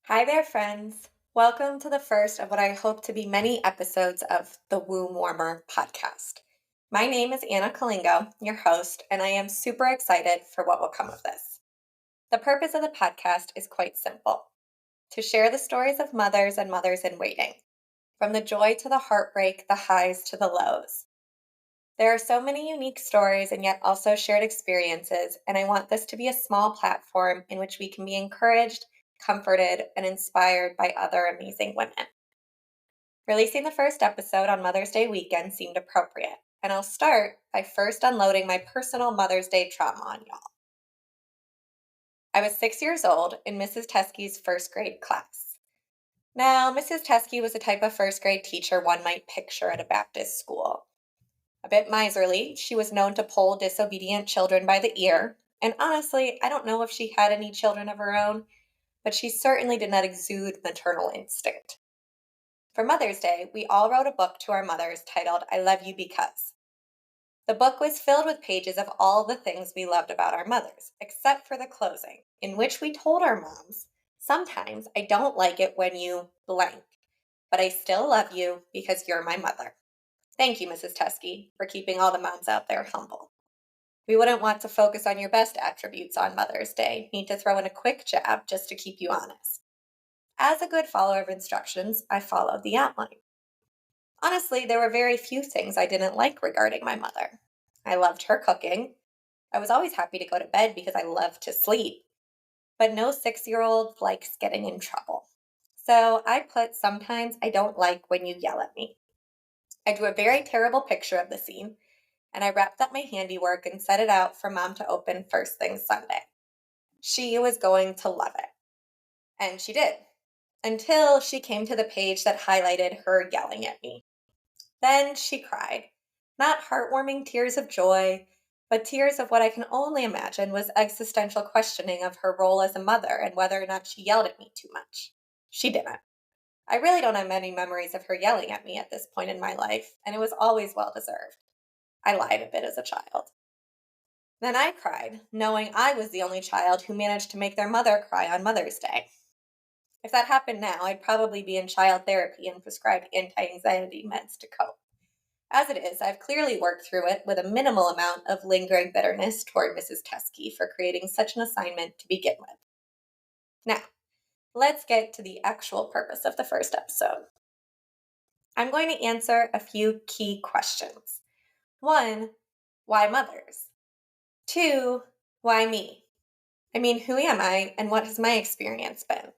Hi there, friends. Welcome to the first of what I hope to be many episodes of the Womb Warmer podcast. My name is Anna Kalingo, your host, and I am super excited for what will come of this. The purpose of the podcast is quite simple: to share the stories of mothers and mothers in waiting, from the joy to the heartbreak, the highs to the lows. There are so many unique stories and yet also shared experiences, and I want this to be a small platform in which we can be encouraged, comforted, and inspired by other amazing women. Releasing the first episode on Mother's Day weekend seemed appropriate, and I'll start by first unloading my personal Mother's Day trauma on y'all. I was 6 years old in Mrs. Teskey's first grade class. Now, Mrs. Teskey was the type of first grade teacher one might picture at a Baptist school. A bit miserly, she was known to pull disobedient children by the ear, and honestly, I don't know if she had any children of her own, but she certainly did not exude maternal instinct. For Mother's Day, we all wrote a book to our mothers titled I Love You Because. The book was filled with pages of all the things we loved about our mothers, except for the closing, in which we told our moms, sometimes I don't like it when you blank, but I still love you because you're my mother. Thank you, Mrs. Teskey, for keeping all the moms out there humble. We wouldn't want to focus on your best attributes on Mother's Day. Need to throw in a quick jab just to keep you honest. As a good follower of instructions, I followed the outline. Honestly, there were very few things I didn't like regarding my mother. I loved her cooking. I was always happy to go to bed because I loved to sleep. But no 6-year-old likes getting in trouble. So I put sometimes I don't like when you yell at me. I drew a very terrible picture of the scene, and I wrapped up my handiwork and set it out for Mom to open first thing Sunday. She was going to love it. And she did, until she came to the page that highlighted her yelling at me. Then she cried, not heartwarming tears of joy, but tears of what I can only imagine was existential questioning of her role as a mother and whether or not she yelled at me too much. She didn't. I really don't have many memories of her yelling at me at this point in my life, and it was always well deserved. I lied a bit as a child. Then I cried, knowing I was the only child who managed to make their mother cry on Mother's Day. If that happened now, I'd probably be in child therapy and prescribed anti-anxiety meds to cope. As it is, I've clearly worked through it with a minimal amount of lingering bitterness toward Mrs. Teskey for creating such an assignment to begin with. Now, let's get to the actual purpose of the first episode. I'm going to answer a few key questions. 1, why mothers? 2, why me? I mean, who am I and what has my experience been?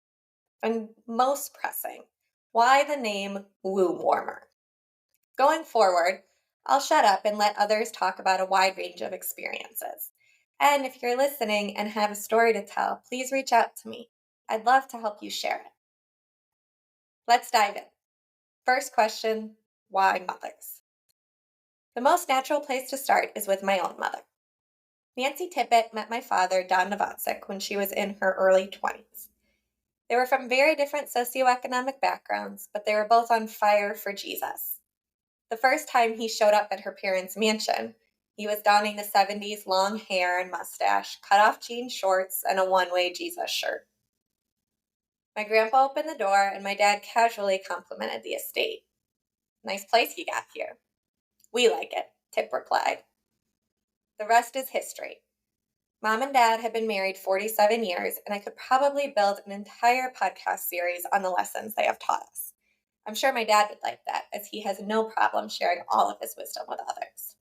And most pressing, why the name Womb Warmer? Going forward, I'll shut up and let others talk about a wide range of experiences. And if you're listening and have a story to tell, please reach out to me. I'd love to help you share it. Let's dive in. First question, why mothers? The most natural place to start is with my own mother. Nancy Tippett met my father, Don Novatsik, when she was in her early 20s. They were from very different socioeconomic backgrounds, but they were both on fire for Jesus. The first time he showed up at her parents' mansion, he was donning the 70s long hair and mustache, cut-off jean shorts, and a one-way Jesus shirt. My grandpa opened the door, and my dad casually complimented the estate. Nice place you got here. We like it, Tip replied. The rest is history. Mom and Dad had been married 47 years, and I could probably build an entire podcast series on the lessons they have taught us. I'm sure my dad would like that, as he has no problem sharing all of his wisdom with others.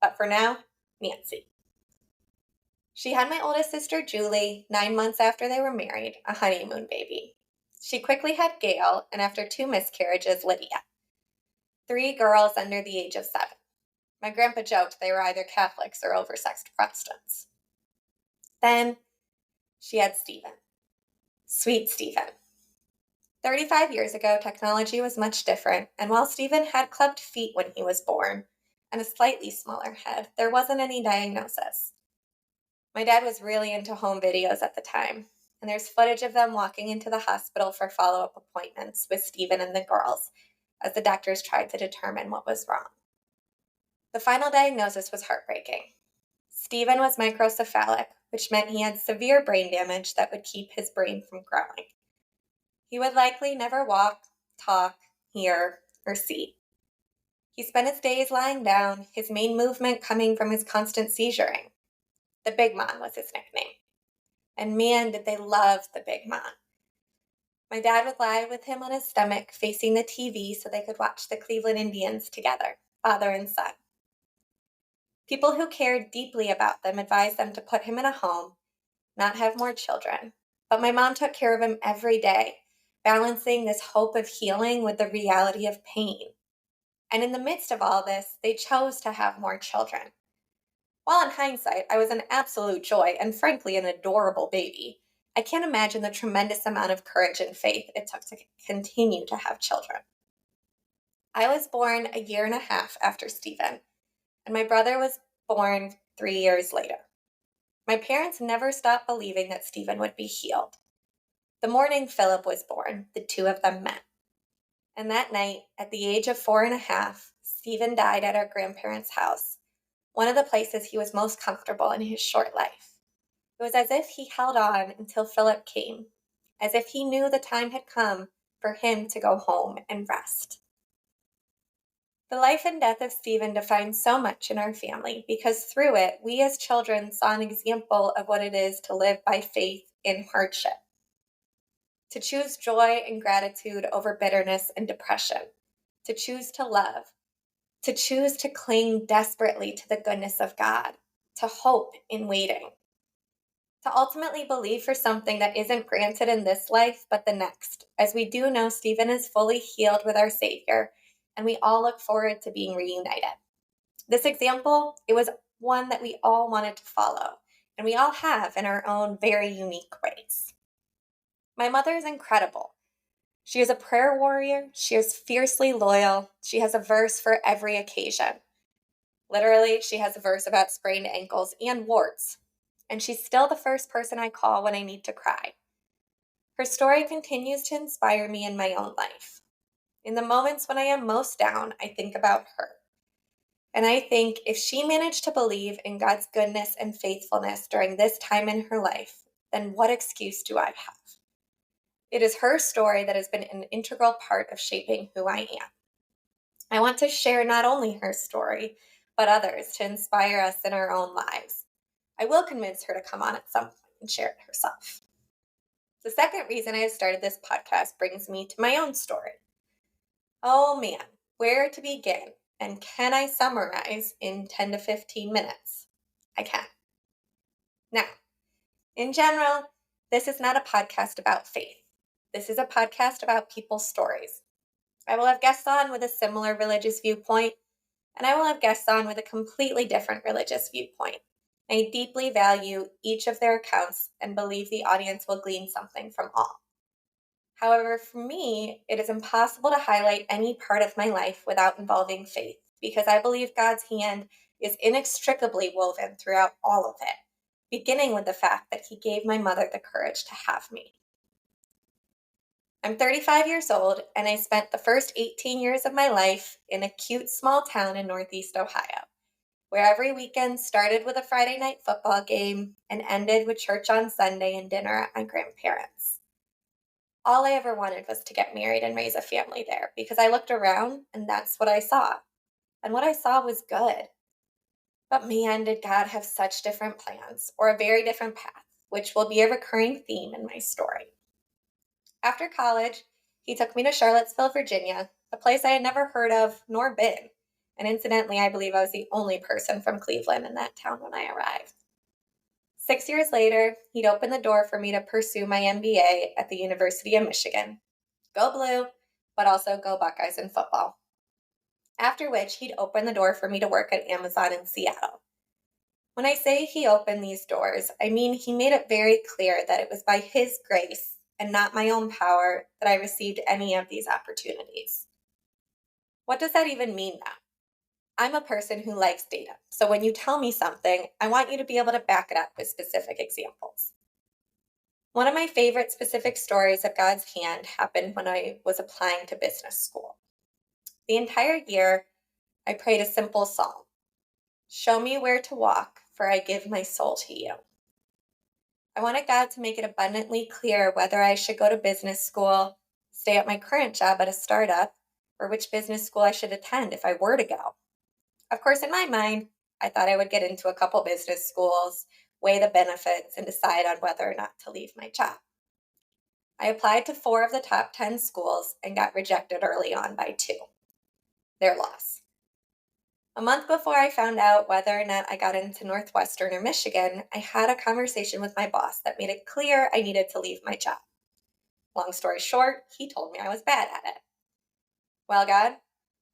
But for now, Nancy. She had my oldest sister, Julie, 9 months after they were married, a honeymoon baby. She quickly had Gail, and after 2 miscarriages, Lydia. 3 girls under the age of 7. My grandpa joked they were either Catholics or oversexed Protestants. Then she had Stephen. Sweet Stephen. 35 years ago, technology was much different, and while Stephen had clubbed feet when he was born, and a slightly smaller head, there wasn't any diagnosis. My dad was really into home videos at the time, and there's footage of them walking into the hospital for follow-up appointments with Stephen and the girls, as the doctors tried to determine what was wrong. The final diagnosis was heartbreaking. Stephen was microcephalic, which meant he had severe brain damage that would keep his brain from growing. he would likely never walk, talk, hear, or see. He spent his days lying down, his main movement coming from his constant seizuring. The Big Man was his nickname. And man, did they love the Big Man. My dad would lie with him on his stomach, facing the TV so they could watch the Cleveland Indians together, father and son. People who cared deeply about them advised them to put him in a home, not have more children. But my mom took care of him every day, balancing this hope of healing with the reality of pain. And in the midst of all this, they chose to have more children. While in hindsight, I was an absolute joy and frankly an adorable baby, I can't imagine the tremendous amount of courage and faith it took to continue to have children. I was born a year and a half after Stephen, and my brother was born 3 years later. My parents never stopped believing that Stephen would be healed. The morning Philip was born, the two of them met. And that night, at the age of 4.5, Stephen died at our grandparents' house, one of the places he was most comfortable in his short life. It was as if he held on until Philip came, as if he knew the time had come for him to go home and rest. The life and death of Stephen defined so much in our family because through it, we as children saw an example of what it is to live by faith in hardship. To choose joy and gratitude over bitterness and depression. To choose to love. To choose to cling desperately to the goodness of God. To hope in waiting. To ultimately believe for something that isn't granted in this life, but the next, as we do know Stephen is fully healed with our Savior, and we all look forward to being reunited. This example, it was one that we all wanted to follow, and we all have in our own very unique ways. My mother is incredible. She is a prayer warrior, she is fiercely loyal, she has a verse for every occasion. Literally, she has a verse about sprained ankles and warts. And she's still the first person I call when I need to cry. Her story continues to inspire me in my own life. In the moments when I am most down, I think about her. And I think if she managed to believe in God's goodness and faithfulness during this time in her life, then what excuse do I have? It is her story that has been an integral part of shaping who I am. I want to share not only her story, but others to inspire us in our own lives. I will convince her to come on at some point and share it herself. The second reason I have started this podcast brings me to my own story. Oh man, where to begin? And can I summarize in 10 to 15 minutes? I can. Now, in general, this is not a podcast about faith. This is a podcast about people's stories. I will have guests on with a similar religious viewpoint, and I will have guests on with a completely different religious viewpoint. I deeply value each of their accounts and believe the audience will glean something from all. However, for me, it is impossible to highlight any part of my life without involving faith, because I believe God's hand is inextricably woven throughout all of it, beginning with the fact that He gave my mother the courage to have me. I'm 35 years old, and I spent the first 18 years of my life in a cute small town in Northeast Ohio, where every weekend started with a Friday night football game and ended with church on Sunday and dinner at my grandparents'. All I ever wanted was to get married and raise a family there because I looked around and that's what I saw. And what I saw was good. But man, did God have such different plans or a very different path, which will be a recurring theme in my story. After college, He took me to Charlottesville, Virginia, a place I had never heard of nor been. And incidentally, I believe I was the only person from Cleveland in that town when I arrived. 6 years later, He'd opened the door for me to pursue my MBA at the University of Michigan. Go Blue, but also go Buckeyes in football. After which, He'd opened the door for me to work at Amazon in Seattle. When I say He opened these doors, I mean He made it very clear that it was by His grace and not my own power that I received any of these opportunities. What does that even mean now? I'm a person who likes data, so when you tell me something, I want you to be able to back it up with specific examples. One of my favorite specific stories of God's hand happened when I was applying to business school. The entire year, I prayed a simple psalm. Show me where to walk, for I give my soul to you. I wanted God to make it abundantly clear whether I should go to business school, stay at my current job at a startup, or which business school I should attend if I were to go. Of course, in my mind, I thought I would get into a couple business schools, weigh the benefits, and decide on whether or not to leave my job. I applied to 4 of the top 10 schools and got rejected early on by 2. Their loss. A month before I found out whether or not I got into Northwestern or Michigan, I had a conversation with my boss that made it clear I needed to leave my job. Long story short, he told me I was bad at it. Well, God,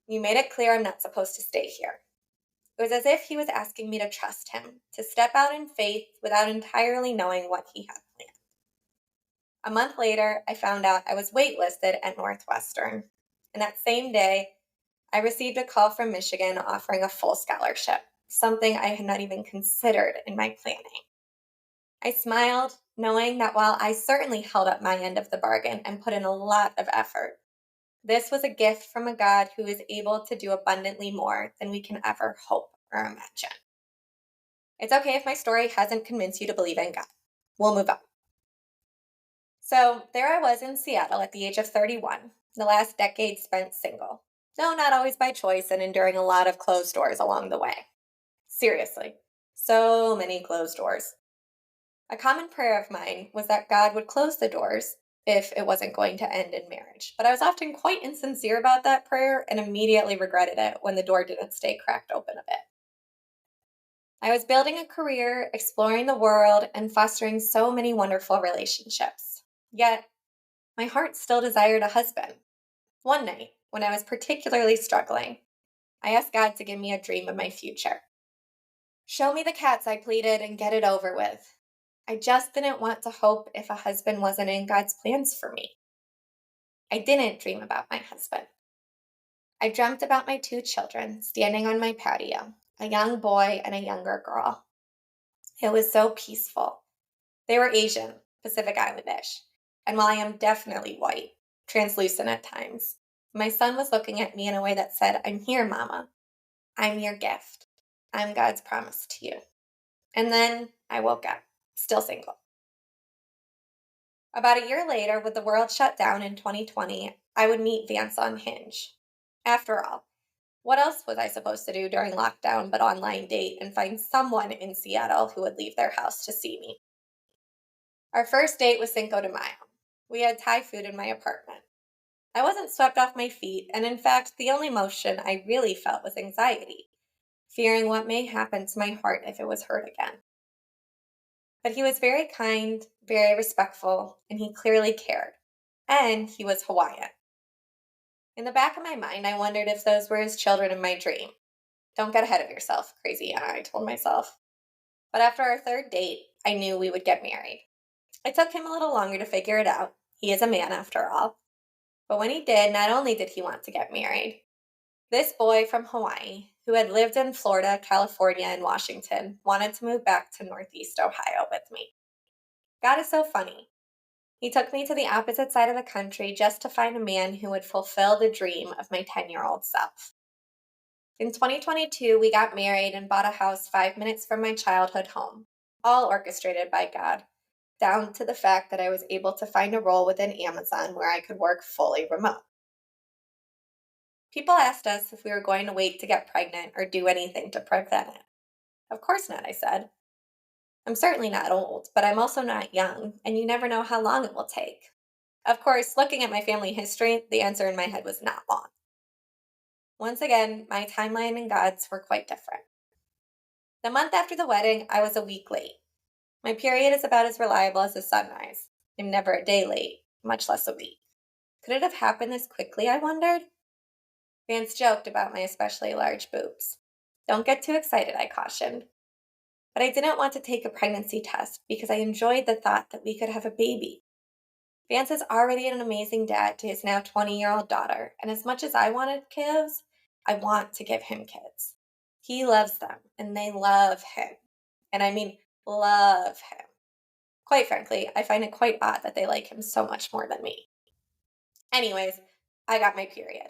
you made it clear I'm not supposed to stay here. It was as if he was asking me to trust him, to step out in faith without entirely knowing what he had planned. A month later, I found out I was waitlisted at Northwestern. And that same day, I received a call from Michigan offering a full scholarship, something I had not even considered in my planning. I smiled, knowing that while I certainly held up my end of the bargain and put in a lot of effort, this was a gift from a God who is able to do abundantly more than we can ever hope or imagine. It's okay if my story hasn't convinced you to believe in God. We'll move on. So there I was in Seattle at the age of 31, the last decade spent single. No, not always by choice, and enduring a lot of closed doors along the way. Seriously, so many closed doors. A common prayer of mine was that God would close the doors if it wasn't going to end in marriage. But I was often quite insincere about that prayer and immediately regretted it when the door didn't stay cracked open a bit. I was building a career, exploring the world, and fostering so many wonderful relationships. Yet, my heart still desired a husband. One night, when I was particularly struggling, I asked God to give me a dream of my future. Show me the cats, I pleaded, and get it over with. I just didn't want to hope if a husband wasn't in God's plans for me. I didn't dream about my husband. I dreamt about my 2 children standing on my patio, a young boy and a younger girl. It was so peaceful. They were Asian, Pacific Islandish, and while I am definitely white, translucent at times, my son was looking at me in a way that said, I'm here, Mama. I'm your gift. I'm God's promise to you. And then I woke up, still single. About a year later, with the world shut down in 2020, I would meet Vance on Hinge. After all, what else was I supposed to do during lockdown but online date and find someone in Seattle who would leave their house to see me? Our first date was Cinco de Mayo. We had Thai food in my apartment. I wasn't swept off my feet, and in fact, the only emotion I really felt was anxiety, fearing what may happen to my heart if it was hurt again. But he was very kind, very respectful, and he clearly cared. And he was Hawaiian. In the back of my mind, I wondered if those were his children in my dream. Don't get ahead of yourself, crazy Anna, I told myself. But after our third date, I knew we would get married. It took him a little longer to figure it out. He is a man after all. But when he did, not only did he want to get married, this boy from Hawaii, who had lived in Florida, California, and Washington, wanted to move back to Northeast Ohio with me. God is so funny. He took me to the opposite side of the country just to find a man who would fulfill the dream of my 10-year-old self. In 2022, we got married and bought a house 5 minutes from my childhood home, all orchestrated by God, down to the fact that I was able to find a role within Amazon where I could work fully remote. People asked us if we were going to wait to get pregnant or do anything to prevent it. Of course not, I said. I'm certainly not old, but I'm also not young, and you never know how long it will take. Of course, looking at my family history, the answer in my head was not long. Once again, my timeline and God's were quite different. The month after the wedding, I was a week late. My period is about as reliable as the sunrise. I'm never a day late, much less a week. Could it have happened this quickly, I wondered? Vance joked about my especially large boobs. Don't get too excited, I cautioned. But I didn't want to take a pregnancy test because I enjoyed the thought that we could have a baby. Vance is already an amazing dad to his now 20-year-old daughter, and as much as I wanted kids, I want to give him kids. He loves them, and they love him. And I mean, love him. Quite frankly, I find it quite odd that they like him so much more than me. Anyways, I got my period.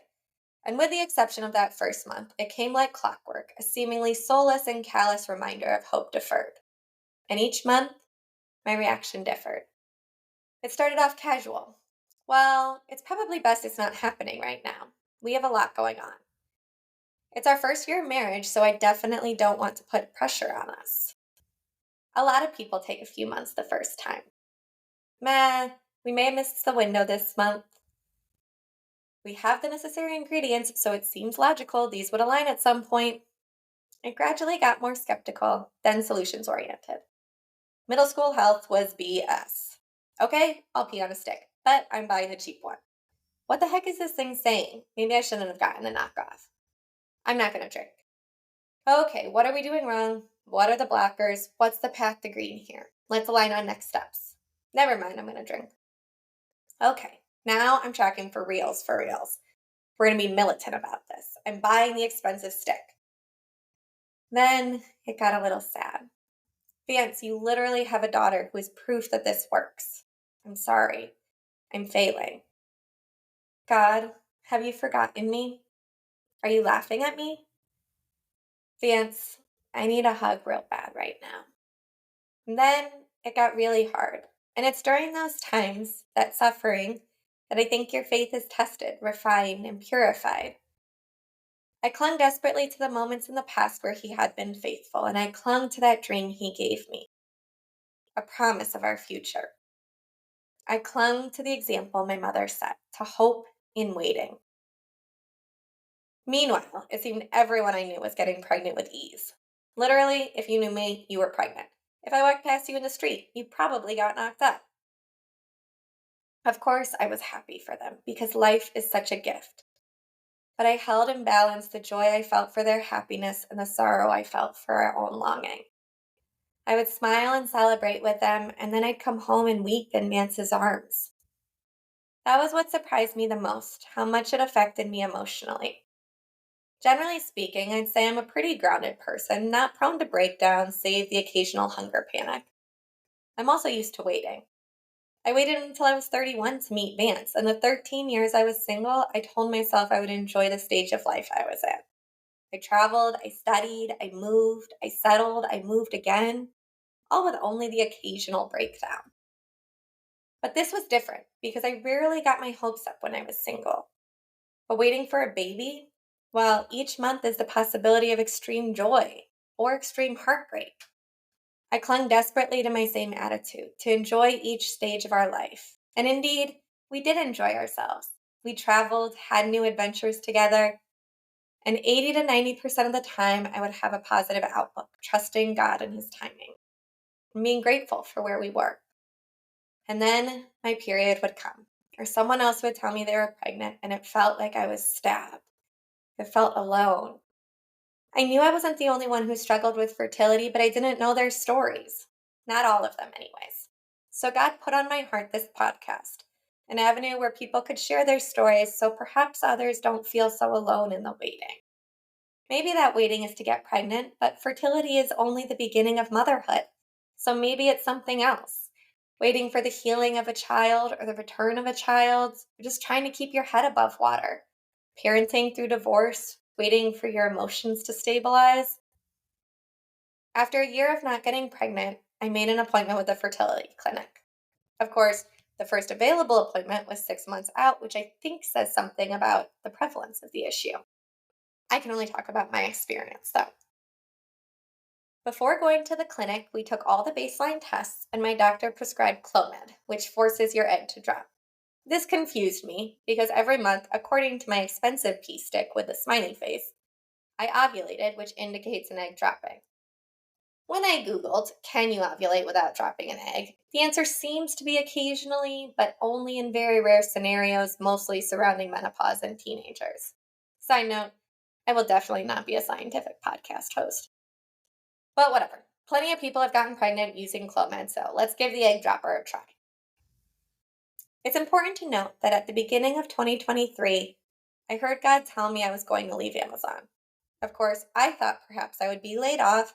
And with the exception of that first month, it came like clockwork, a seemingly soulless and callous reminder of hope deferred. And each month, my reaction differed. It started off casual. Well, it's probably best it's not happening right now. We have a lot going on. It's our first year of marriage, so I definitely don't want to put pressure on us. A lot of people take a few months the first time. Meh, we may have missed the window this month. We have the necessary ingredients, so it seems logical these would align at some point. I gradually got more skeptical, then solutions oriented. Middle school health was BS. Okay, I'll pee on a stick, but I'm buying a cheap one. What the heck is this thing saying? Maybe I shouldn't have gotten a knockoff. I'm not going to drink. Okay, what are we doing wrong? What are the blockers? What's the path to green here? Let's align on next steps. Never mind, I'm going to drink. Okay, now I'm tracking for reals, for reals. We're going to be militant about this. I'm buying the expensive stick. Then it got a little sad. Vance, you literally have a daughter who is proof that this works. I'm sorry. I'm failing. God, have you forgotten me? Are you laughing at me? Vance, I need a hug real bad right now. And then it got really hard. And it's during those times, that suffering, that I think your faith is tested, refined, and purified. I clung desperately to the moments in the past where he had been faithful, and I clung to that dream he gave me, a promise of our future. I clung to the example my mother set, to hope in waiting. Meanwhile, it seemed everyone I knew was getting pregnant with ease. Literally, if you knew me, you were pregnant. If I walked past you in the street, you probably got knocked up. Of course, I was happy for them, because life is such a gift. But I held in balance the joy I felt for their happiness and the sorrow I felt for our own longing. I would smile and celebrate with them, and then I'd come home and weep in Vance's arms. That was what surprised me the most, how much it affected me emotionally. Generally speaking, I'd say I'm a pretty grounded person, not prone to breakdowns, save the occasional hunger panic. I'm also used to waiting. I waited until I was 31 to meet Vance, and the 13 years I was single, I told myself I would enjoy the stage of life I was in. I traveled, I studied, I moved, I settled, I moved again, all with only the occasional breakdown. But this was different because I rarely got my hopes up when I was single. But waiting for a baby, well, each month is the possibility of extreme joy or extreme heartbreak. I clung desperately to my same attitude, to enjoy each stage of our life. And indeed, we did enjoy ourselves. We traveled, had new adventures together, and 80 to 90% of the time, I would have a positive outlook, trusting God and His timing, and being grateful for where we were. And then my period would come, or someone else would tell me they were pregnant, and it felt like I was stabbed. It felt alone. I knew I wasn't the only one who struggled with fertility, but I didn't know their stories. Not all of them, anyways. So God put on my heart this podcast, an avenue where people could share their stories so perhaps others don't feel so alone in the waiting. Maybe that waiting is to get pregnant, but fertility is only the beginning of motherhood. So maybe it's something else. Waiting for the healing of a child or the return of a child, or just trying to keep your head above water. Parenting through divorce, waiting for your emotions to stabilize. After a year of not getting pregnant, I made an appointment with a fertility clinic. Of course, the first available appointment was 6 months out, which I think says something about the prevalence of the issue. I can only talk about my experience, though. Before going to the clinic, we took all the baseline tests, and my doctor prescribed Clomid, which forces your egg to drop. This confused me because every month, according to my expensive pee stick with a smiley face, I ovulated, which indicates an egg dropping. When I Googled, can you ovulate without dropping an egg? The answer seems to be occasionally, but only in very rare scenarios, mostly surrounding menopause and teenagers. Side note, I will definitely not be a scientific podcast host. But whatever. Plenty of people have gotten pregnant using Clomid, so let's give the egg dropper a try. It's important to note that at the beginning of 2023, I heard God tell me I was going to leave Amazon. Of course, I thought perhaps I would be laid off,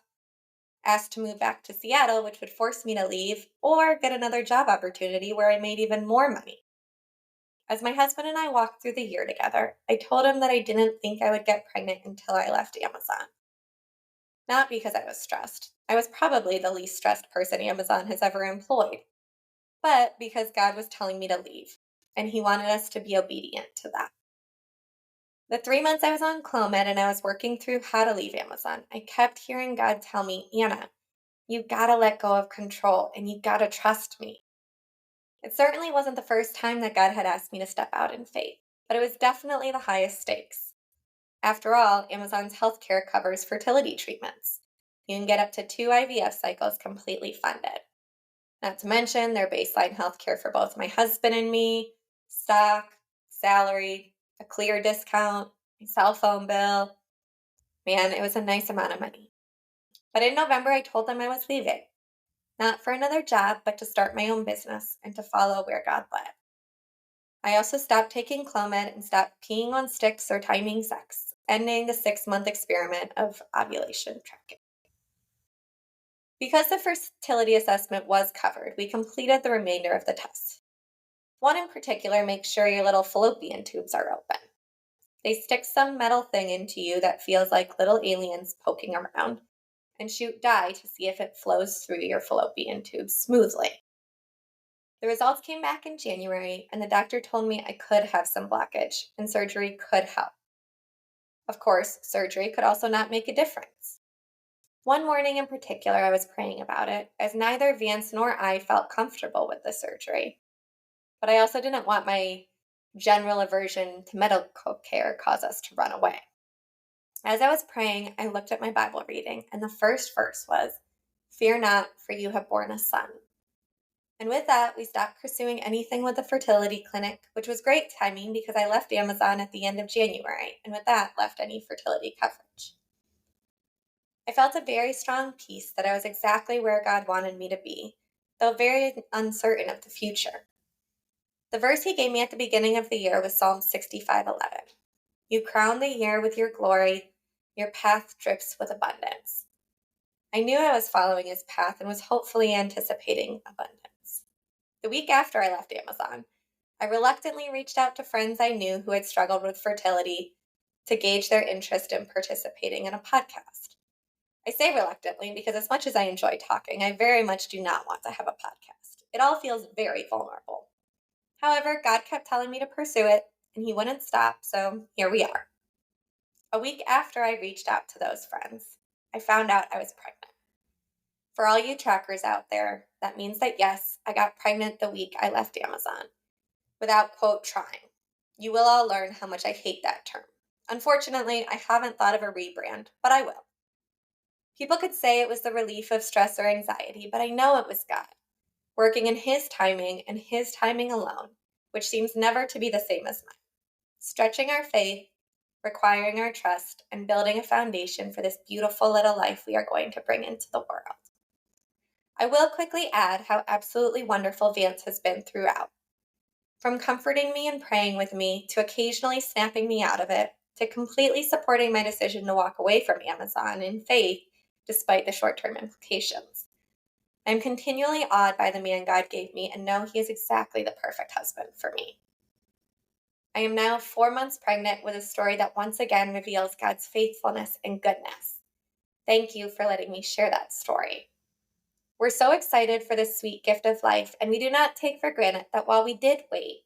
asked to move back to Seattle, which would force me to leave, or get another job opportunity where I made even more money. As my husband and I walked through the year together, I told him that I didn't think I would get pregnant until I left Amazon. Not because I was stressed. I was probably the least stressed person Amazon has ever employed. But because God was telling me to leave. and he wanted us to be obedient to that. The 3 months I was on Clomid and I was working through how to leave Amazon, I kept hearing God tell me, Anna, you gotta let go of control and you gotta trust me. It certainly wasn't the first time that God had asked me to step out in faith, but it was definitely the highest stakes. After all, Amazon's healthcare covers fertility treatments. You can get up to 2 IVF cycles completely funded. Not to mention their baseline healthcare for both my husband and me, stock, salary, a clear discount, my cell phone bill. Man, it was a nice amount of money. But in November, I told them I was leaving. Not for another job, but to start my own business and to follow where God led. I also stopped taking Clomid and stopped peeing on sticks or timing sex, ending the 6-month experiment of ovulation tracking. Because the fertility assessment was covered, we completed the remainder of the tests. One in particular makes sure your little fallopian tubes are open. They stick some metal thing into you that feels like little aliens poking around and shoot dye to see if it flows through your fallopian tubes smoothly. The results came back in January, and the doctor told me I could have some blockage and surgery could help. Of course, surgery could also not make a difference. One morning in particular, I was praying about it, as neither Vance nor I felt comfortable with the surgery. But I also didn't want my general aversion to medical care cause us to run away. As I was praying, I looked at my Bible reading, and the first verse was, "Fear not, for you have borne a son." And with that, we stopped pursuing anything with the fertility clinic, which was great timing because I left Amazon at the end of January, and with that, left any fertility coverage. I felt a very strong peace that I was exactly where God wanted me to be, though very uncertain of the future. The verse he gave me at the beginning of the year was Psalm 65:11. You crown the year with your glory, your path drips with abundance. I knew I was following his path and was hopefully anticipating abundance. The week after I left Amazon, I reluctantly reached out to friends I knew who had struggled with fertility to gauge their interest in participating in a podcast. I say reluctantly because as much as I enjoy talking, I very much do not want to have a podcast. It all feels very vulnerable. However, God kept telling me to pursue it, and he wouldn't stop, so here we are. A week after I reached out to those friends, I found out I was pregnant. For all you trackers out there, that means that yes, I got pregnant the week I left Amazon, without quote trying. You will all learn how much I hate that term. Unfortunately, I haven't thought of a rebrand, but I will. People could say it was the relief of stress or anxiety, but I know it was God, working in his timing and his timing alone, which seems never to be the same as mine. Stretching our faith, requiring our trust, and building a foundation for this beautiful little life we are going to bring into the world. I will quickly add how absolutely wonderful Vance has been throughout. From comforting me and praying with me, to occasionally snapping me out of it, to completely supporting my decision to walk away from Amazon in faith, despite the short-term implications. I am continually awed by the man God gave me and know he is exactly the perfect husband for me. I am now 4 months pregnant with a story that once again reveals God's faithfulness and goodness. Thank you for letting me share that story. We're so excited for this sweet gift of life, and we do not take for granted that while we did wait,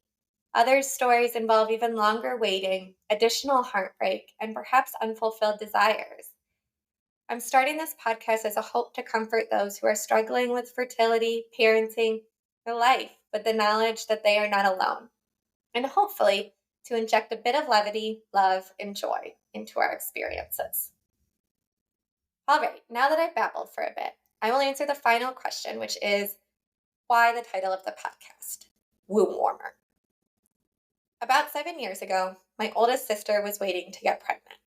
others' stories involve even longer waiting, additional heartbreak, and perhaps unfulfilled desires. I'm starting this podcast as a hope to comfort those who are struggling with fertility, parenting, or life with the knowledge that they are not alone, and hopefully to inject a bit of levity, love, and joy into our experiences. All right, now that I've babbled for a bit, I will answer the final question, which is, why the title of the podcast, Womb Warmer? About 7 years ago, my oldest sister was waiting to get pregnant.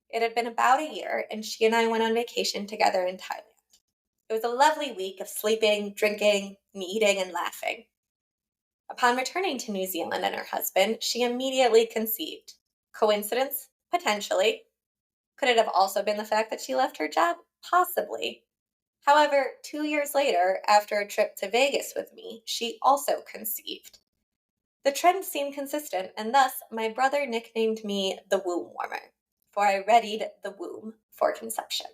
It had been about a year, and she and I went on vacation together in Thailand. It was a lovely week of sleeping, drinking, and eating and laughing. Upon returning to New Zealand and her husband, she immediately conceived. Coincidence? Potentially. Could it have also been the fact that she left her job? Possibly. However, 2 years later, after a trip to Vegas with me, she also conceived. The trend seemed consistent, and thus my brother nicknamed me the Womb Warmer, for I readied the womb for conception.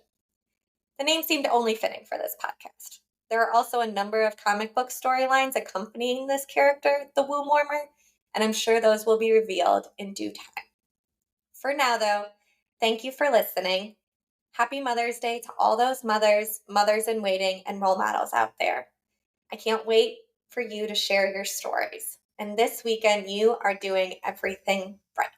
The name seemed only fitting for this podcast. There are also a number of comic book storylines accompanying this character, the Womb Warmer, and I'm sure those will be revealed in due time. For now, though, thank you for listening. Happy Mother's Day to all those mothers in waiting, and role models out there. I can't wait for you to share your stories. And this weekend, you are doing everything right.